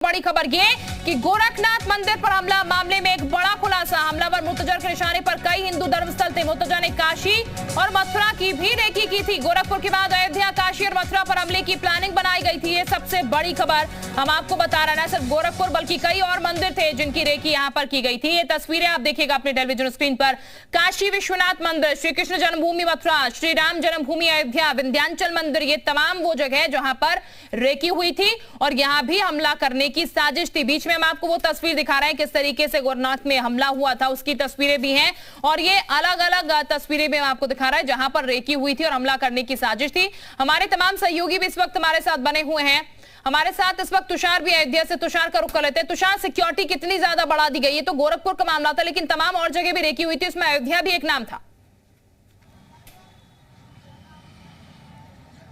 बड़ी खबर ये कि गोरखनाथ मंदिर पर हमला मामले में एक बड़ा खुलासा। हमलावर मुर्तजा के निशाने पर कई हिंदू धर्मस्थल थे। मुर्तजा ने काशी और मथुरा की भी रेकी की थी। गोरखपुर के बाद अयोध्या, काशी और मथुरा पर हमले की प्लानिंग बनाई गई थी। ये सबसे बड़ी खबर हम आपको बता रहे हैं। सिर्फ गोरखपुर बल्कि कई और मंदिर थे जिनकी रेकी यहाँ पर की गई थी। ये तस्वीरें आप देखिएगा अपने टेलीविजन स्क्रीन पर। काशी विश्वनाथ मंदिर, श्री कृष्ण जन्मभूमि मथुरा, श्री राम जन्मभूमि अयोध्या, विंध्याचल मंदिर, ये तमाम वो जगह जहां पर रेकी हुई थी और यहां भी हमला करने की साजिश थी। बीच में हम आपको वो तस्वीर दिखा रहे हैं किस तरीके से गोरखनाथ में हमला हुआ था, उसकी तस्वीरें भी हैं और ये अलग अलग तस्वीरें भी हम आपको दिखा रहे हैं जहां पर रेकी हुई थी और हमला करने की साजिश थी। हमारे तमाम सहयोगी भी इस वक्त हमारे साथ बने हुए हैं। हमारे साथ इस वक्त तुषार भी अयोध्या से। तुषार का रुख कर लेते हैं। तुषार, सिक्योरिटी कितनी ज्यादा बढ़ा दी गई? ये तो गोरखपुर का मामला था लेकिन तमाम और जगह भी रेकी हुई थी, उसमें अयोध्या भी एक नाम था।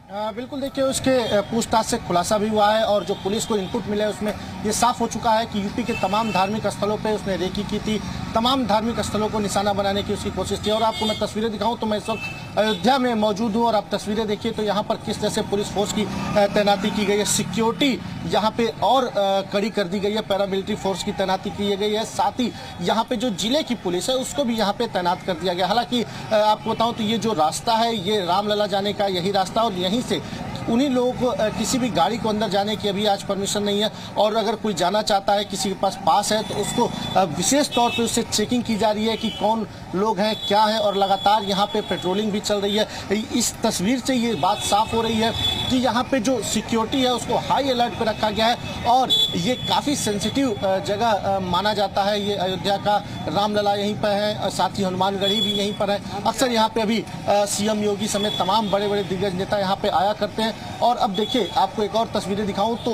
बिल्कुल, देखिए उसके पूछताछ से खुलासा भी हुआ है और जो पुलिस को इनपुट मिले उसमें ये साफ हो चुका है कि यूपी के तमाम धार्मिक स्थलों पे उसने रेकी की थी। तमाम धार्मिक स्थलों को निशाना बनाने की उसकी कोशिश थी। और आपको मैं तस्वीरें दिखाऊं तो मैं इस वक्त अयोध्या में मौजूद हूं और आप तस्वीरें देखिए तो यहाँ पर किस तरह से पुलिस फोर्स की तैनाती की गई है। सिक्योरिटी यहाँ पे और कड़ी कर दी गई है, पैरामिलिट्री फोर्स की तैनाती की गई है। साथ ही यहाँ पे जो जिले की पुलिस है उसको भी यहाँ पे तैनात कर दिया गया। हालांकि आपको बताऊं तो ये जो रास्ता है ये रामलला जाने का यही रास्ता और यहीं से उन्हीं लोगों को किसी भी गाड़ी को अंदर जाने की अभी आज परमिशन नहीं है। और अगर कोई जाना चाहता है, किसी के पास है, तो उसको विशेष तौर पे उससे चेकिंग की जा रही है कि कौन लोग हैं, क्या है। और लगातार यहाँ पे पेट्रोलिंग भी चल रही है। इस तस्वीर से ये बात साफ हो रही है कि यहाँ पे जो सिक्योरिटी है उसको हाई अलर्ट पे रखा गया है और ये काफ़ी सेंसिटिव जगह माना जाता है। ये अयोध्या का रामलला यहीं पर है, साथ ही हनुमानगढ़ी भी यहीं पर है। अक्सर यहाँ पे अभी सीएम योगी समेत तमाम बड़े बड़े दिग्गज नेता यहाँ पे आया करते हैं। और अब देखिए आपको एक और तस्वीरें दिखाऊं तो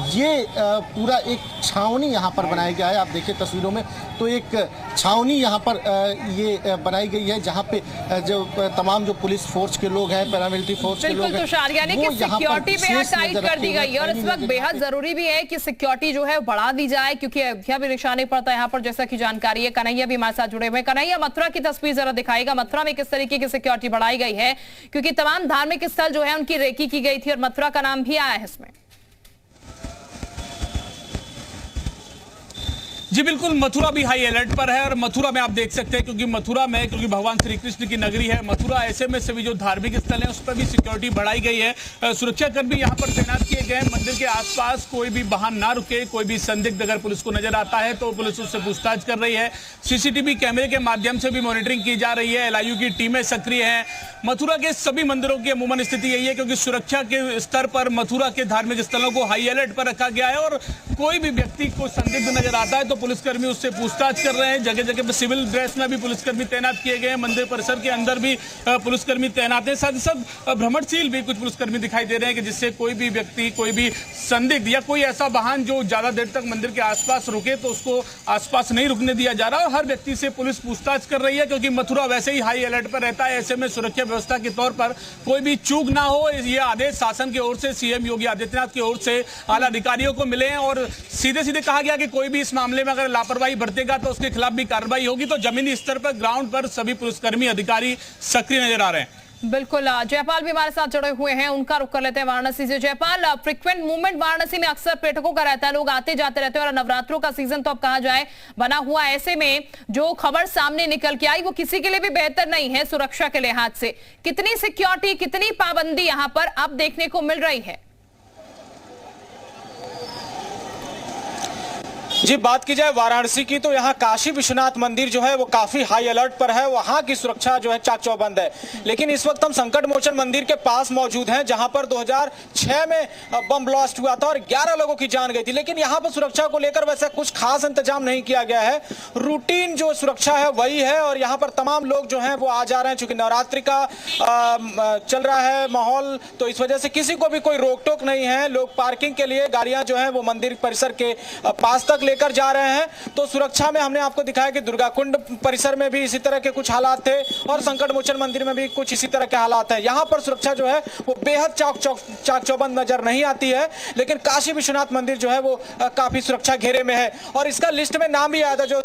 ये पूरा एक छावनी यहाँ पर बनाया गया है। आप देखिए तस्वीरों में तो एक छावनी यहाँ पर ये बनाई गई है जहाँ पे जो तमाम जो पुलिस फोर्स के लोग हैं, पैरामिलिट्री फोर्स के लोग हैं, तुषार, यानी कि सिक्योरिटी बेहद टाइट कर दी गई है और इस वक्त बेहद जरूरी भी है कि सिक्योरिटी जो है बढ़ा दी जाए क्योंकि अयोध्या भी निशाने पड़ता है यहाँ पर, जैसा कि जानकारी है। कन्हैया भी हमारे साथ जुड़े हुए हैं। कन्हैया, मथुरा की तस्वीर जरा दिखाएगा। मथुरा में किस तरीके की सिक्योरिटी बढ़ाई गई है क्योंकि तमाम धार्मिक स्थल जो है उनकी रेकी की गई थी और मथुरा का नाम भी आया है इसमें। जी बिल्कुल, मथुरा भी हाई अलर्ट पर है और मथुरा में आप देख सकते हैं क्योंकि भगवान श्री कृष्ण की नगरी है मथुरा, ऐसे में सभी जो धार्मिक स्थल हैं उस पर भी सिक्योरिटी बढ़ाई गई है। सुरक्षाकर्मी यहाँ पर तैनात किए गए हैं। मंदिर के आसपास कोई भी वाहन ना रुके, कोई भी संदिग्ध अगर पुलिस को नजर आता है तो पुलिस उससे पूछताछ कर रही है। सीसीटीवी कैमरे के माध्यम से भी मॉनिटरिंग की जा रही है। एलआईयू की टीमें सक्रिय हैं। मथुरा के सभी मंदिरों की अमूमन स्थिति यही है क्योंकि सुरक्षा के स्तर पर मथुरा के धार्मिक स्थलों को हाई अलर्ट पर रखा गया है और कोई भी व्यक्ति को संदिग्ध नजर आता है तो पुलिसकर्मी उससे पूछताछ कर रहे हैं। जगह जगह पर सिविल ड्रेस में भी पुलिसकर्मी तैनात किए गए हैं। मंदिर परिसर के अंदर भी पुलिसकर्मी तैनात हैं। साथ ही साथ भ्रमणशील भी कुछ पुलिसकर्मी दिखाई दे रहे हैं कि जिससे कोई भी व्यक्ति, कोई भी संदिग्ध या कोई ऐसा वाहन जो ज्यादा देर तक मंदिर के आसपास रुके तो उसको आसपास नहीं रुकने दिया जा रहा और हर व्यक्ति से पुलिस पूछताछ कर रही है क्योंकि मथुरा वैसे ही हाई अलर्ट पर रहता है। ऐसे में सुरक्षा व्यवस्था के तौर पर कोई भी चूक ना हो, ये आदेश शासन की ओर से, सीएम योगी आदित्यनाथ की ओर से आला अधिकारियों को मिले हैं और सीधे सीधे कहा गया कि कोई भी इस मामले में अगर लापरवाही बरतेगा तो उसके खिलाफ भी कार्रवाई होगी। तो जमीनी स्तर पर, ग्राउंड पर सभी पुलिसकर्मी, अधिकारी सक्रिय नजर आ रहे हैं। बिल्कुल, जयपाल भी हमारे साथ जुड़े हुए हैं, उनका रुख कर लेते हैं वाराणसी से। जयपाल, फ्रीक्वेंट मूवमेंट वाराणसी में अक्सर पर्यटकों का रहता है, लोग आते जाते रहते हैं और नवरात्रों का सीजन तो अब कहा जाए बना हुआ। ऐसे में जो खबर सामने निकल के आई वो किसी के लिए भी बेहतर नहीं है सुरक्षा के लिहाज से। कितनी सिक्योरिटी, कितनी पाबंदी यहां पर अब देखने को मिल रही है? जी, बात की जाए वाराणसी की तो यहाँ काशी विश्वनाथ मंदिर जो है वो काफी हाई अलर्ट पर है। वहाँ की सुरक्षा जो है चाक चौबंद है। लेकिन इस वक्त हम संकट मोचन मंदिर के पास मौजूद हैं जहाँ पर 2006 में बम ब्लास्ट हुआ था और 11 लोगों की जान गई थी। लेकिन यहाँ पर सुरक्षा को लेकर वैसे कुछ खास इंतजाम नहीं किया गया है। रूटीन जो सुरक्षा है वही है और यहाँ पर तमाम लोग जो है वो आ जा रहे हैं। चूंकि नवरात्रि का चल रहा है माहौल तो इस वजह से किसी को भी कोई रोक टोक नहीं है। लोग पार्किंग के लिए गाड़ियां जो है वो मंदिर परिसर के पास तक लेकर जा रहे हैं। तो सुरक्षा में हमने आपको दिखाया कि दुर्गा कुंड परिसर में भी इसी तरह के कुछ हालात थे और संकट मोचन मंदिर में भी कुछ इसी तरह के हालात है। यहाँ पर सुरक्षा जो है वो बेहद चाक चौबंद नजर नहीं आती है, लेकिन काशी विश्वनाथ मंदिर जो है वो काफी सुरक्षा घेरे में है। और इसका लिस्ट में नाम भी आया था, जो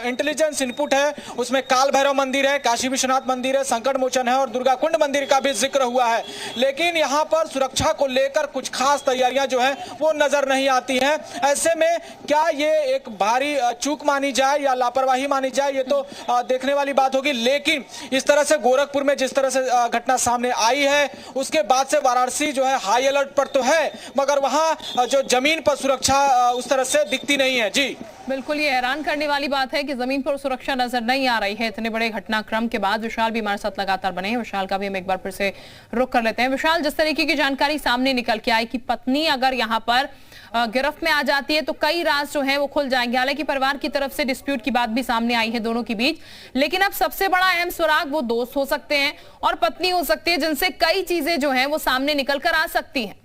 इंटेलिजेंस इनपुट है उसमें काल भैरव मंदिर है, काशी विश्वनाथ मंदिर है, संकट मोचन है और दुर्गा कुंड मंदिर का भी जिक्र हुआ है। लेकिन यहाँ पर सुरक्षा को लेकर कुछ खास तैयारियां जो है वो नजर नहीं आती हैं। ऐसे में क्या ये एक भारी चूक मानी जाए या लापरवाही मानी जाए, ये तो देखने वाली बात होगी। लेकिन इस तरह से गोरखपुर में जिस तरह से घटना सामने आई है उसके बाद से वाराणसी जो है हाई अलर्ट पर तो है, मगर वहां जो जमीन पर सुरक्षा उस तरह से दिखती नहीं है। जी बिल्कुल, ये हैरान करने वाली बात है कि जमीन पर सुरक्षा नजर नहीं आ रही है इतने बड़े घटनाक्रम के बाद। विशाल भी हमारे साथ लगातार बने हैं, विशाल का भी हम एक बार फिर से रुख कर लेते हैं। विशाल, जिस तरीके की जानकारी सामने निकल के आई कि पत्नी अगर यहाँ पर गिरफ्त में आ जाती है तो कई राज जो है वो खुल जाएंगे। हालांकि परिवार की तरफ से डिस्प्यूट की बात भी सामने आई है दोनों के बीच, लेकिन अब सबसे बड़ा अहम सुराग वो दोस्त हो सकते हैं और पत्नी हो सकती है, जिनसे कई चीजें जो है वो सामने निकल कर आ सकती हैं।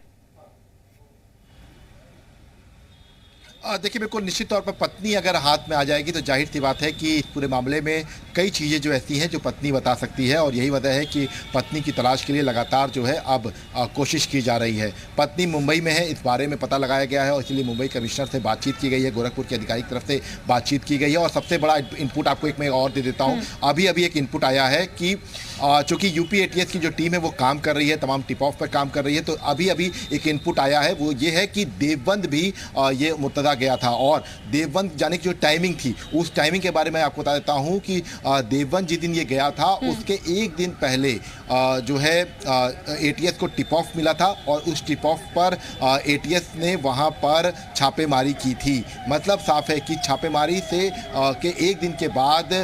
देखिए, बिल्कुल निश्चित तौर पर पत्नी अगर हाथ में आ जाएगी तो जाहिर सी बात है कि इस पूरे मामले में कई चीज़ें जो ऐसी हैं जो पत्नी बता सकती है, और यही वजह है कि पत्नी की तलाश के लिए लगातार जो है अब कोशिश की जा रही है। पत्नी मुंबई में है, इस बारे में पता लगाया गया है और इसलिए मुंबई कमिश्नर से बातचीत की गई है, गोरखपुर के अधिकारी की तरफ से बातचीत की गई है। और सबसे बड़ा इनपुट आपको एक मैं और दे देता हूँ, अभी एक इनपुट आया है कि चूँकि यूपी एटीएस की जो टीम है वो काम कर रही है, तमाम टिप ऑफ पर काम कर रही है, तो अभी एक इनपुट आया है, वो ये है कि देवबंद भी ये मुर्तजा गया था। और देवबंद जाने की जो टाइमिंग थी, उस टाइमिंग के बारे में आपको बता देता हूं कि देवबंद जिस दिन ये गया था उसके एक दिन पहले जो है एटीएस को टिप ऑफ मिला था और उस टिप ऑफ पर एटीएस ने वहां पर छापेमारी की थी। मतलब साफ है कि छापेमारी से के एक दिन के बाद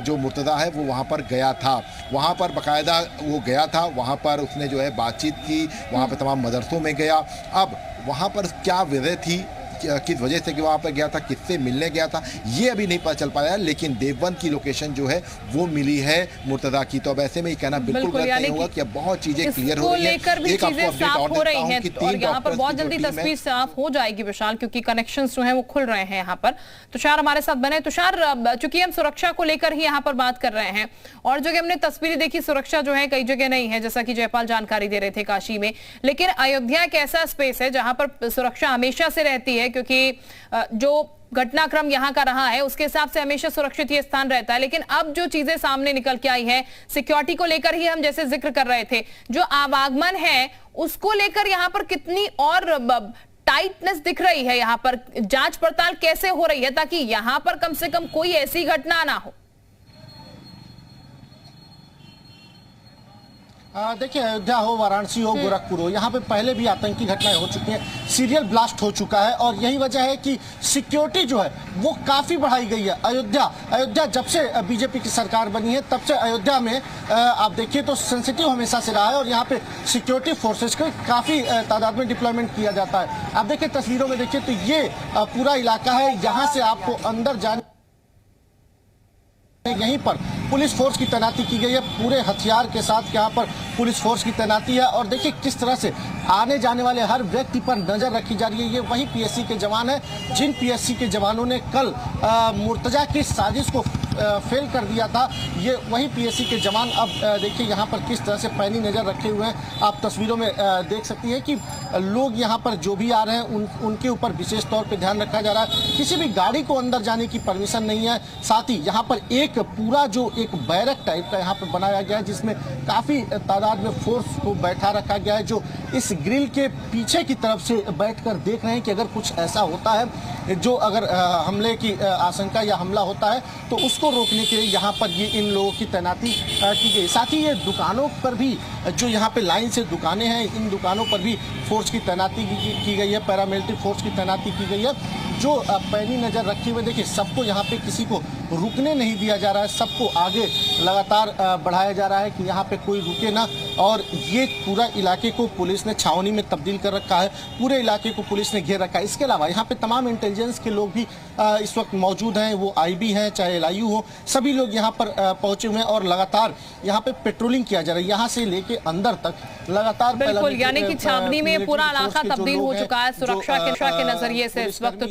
जो मुर्तजा है वो वहां पर गया था, वहां पर बाकायदा वो गया था, वहां पर उसने जो है बातचीत की, वहां पर तमाम मदरसों में गया। अब वहां पर क्या वजह थी, किस वजह से कि वहाँ पर गया था, किससे मिलने गया था, ये अभी नहीं पता चल पाया, लेकिन देवबंद की लोकेशन जो है वो मिली है मुर्तजा की। तो अब ऐसे में ये कहना बिल्कुल गलत नहीं होगा कि अब बहुत चीजें क्लियर हो रही हैं, एक आपको अपडेट और देता हूं कि 3 यहाँ पर बहुत जल्दी तस्वीर साफ हो जाएगी विशाल, क्योंकि कनेक्शंस जो हैं वो खुल रहे हैं यहाँ पर। तुषार हमारे साथ बने। तुषार, चूंकि हम सुरक्षा को लेकर ही यहाँ पर बात कर रहे हैं और जो हमने तस्वीरें देखी, सुरक्षा जो है कई जगह नहीं है, जैसा कि जयपाल जानकारी दे रहे थे काशी में, लेकिन अयोध्या एक ऐसा स्पेस है जहां पर सुरक्षा हमेशा से रहती है, क्योंकि जो घटनाक्रम यहाँ का रहा है उसके हिसाब से हमेशा सुरक्षित ये स्थान रहता है। लेकिन अब जो चीजें सामने निकल के आई है, सिक्योरिटी को लेकर ही हम जैसे जिक्र कर रहे थे, जो आवागमन है उसको लेकर यहाँ पर कितनी और टाइटनेस दिख रही है, यहाँ पर जांच पड़ताल कैसे हो रही है ताकि यहाँ पर कम से कम कोई ऐसी घटना ना हो। देखिए, अयोध्या हो, वाराणसी हो, गोरखपुर हो, यहाँ पे पहले भी आतंकी घटनाएं हो चुकी हैं, सीरियल ब्लास्ट हो चुका है और यही वजह है कि सिक्योरिटी जो है वो काफ़ी बढ़ाई गई है। अयोध्या जब से बीजेपी की सरकार बनी है तब से अयोध्या में आप देखिए तो सेंसिटिव हमेशा से रहा है और यहाँ पे सिक्योरिटी फोर्सेज को काफ़ी तादाद में डिप्लॉयमेंट किया जाता है। आप देखिए तस्वीरों में देखिए तो ये पूरा इलाका है, यहाँ से आपको अंदर जाने, यहीं पर पुलिस फोर्स की तैनाती की गई है, पूरे हथियार के साथ यहाँ पर पुलिस फोर्स की तैनाती है। और देखिए किस तरह से आने जाने वाले हर व्यक्ति पर नजर रखी जा रही है। ये वही पीएससी के जवान हैं जिन पीएससी के जवानों ने कल मुर्तजा की साजिश को फेल कर दिया था। ये वही पीएससी के जवान अब देखिए यहाँ पर किस तरह से पैनी नज़र रखे हुए हैं। आप तस्वीरों में देख सकती हैं कि लोग यहाँ पर जो भी आ रहे हैं उनके ऊपर विशेष तौर पे ध्यान रखा जा रहा है। किसी भी गाड़ी को अंदर जाने की परमिशन नहीं है। साथ ही यहाँ पर एक पूरा जो एक बैरक टाइप का यहाँ पर बनाया गया है जिसमें काफ़ी तादाद में फोर्स को बैठा रखा गया है, जो इस ग्रिल के पीछे की तरफ से बैठकर देख रहे हैं कि अगर कुछ ऐसा होता है, जो अगर हमले की आशंका या हमला होता है तो उसको रोकने के लिए यहाँ पर ये इन लोगों की तैनाती की गई। साथ ही ये दुकानों पर भी जो यहाँ पे लाइन से दुकानें हैं, इन दुकानों पर भी फोर्स की तैनाती की गई है, पैरामिलिट्री फोर्स की तैनाती की गई है, जो पैनी नज़र रखी हुई। देखिए सबको यहाँ पे किसी को रुकने नहीं दिया जा रहा है, सबको आगे लगातार बढ़ाया जा रहा है कि यहाँ पे कोई रुके ना। और ये पूरा इलाके को पुलिस ने छावनी में तब्दील कर रखा है, पूरे इलाके को पुलिस ने घेर रखा है। इसके अलावा यहाँ पे तमाम इंटेलिजेंस के लोग भी इस वक्त मौजूद हैं, वो आईबी हैं चाहे LIU हो, सभी लोग यहाँ पर पहुंचे हुए हैं और लगातार यहाँ पे पेट्रोलिंग किया जा रहा है, यहाँ से लेके अंदर तक लगातार। बिल्कुल, यानी कि छावनी में पूरा इलाका तब्दील हो चुका है सुरक्षा के नजरिए से इस वक्त।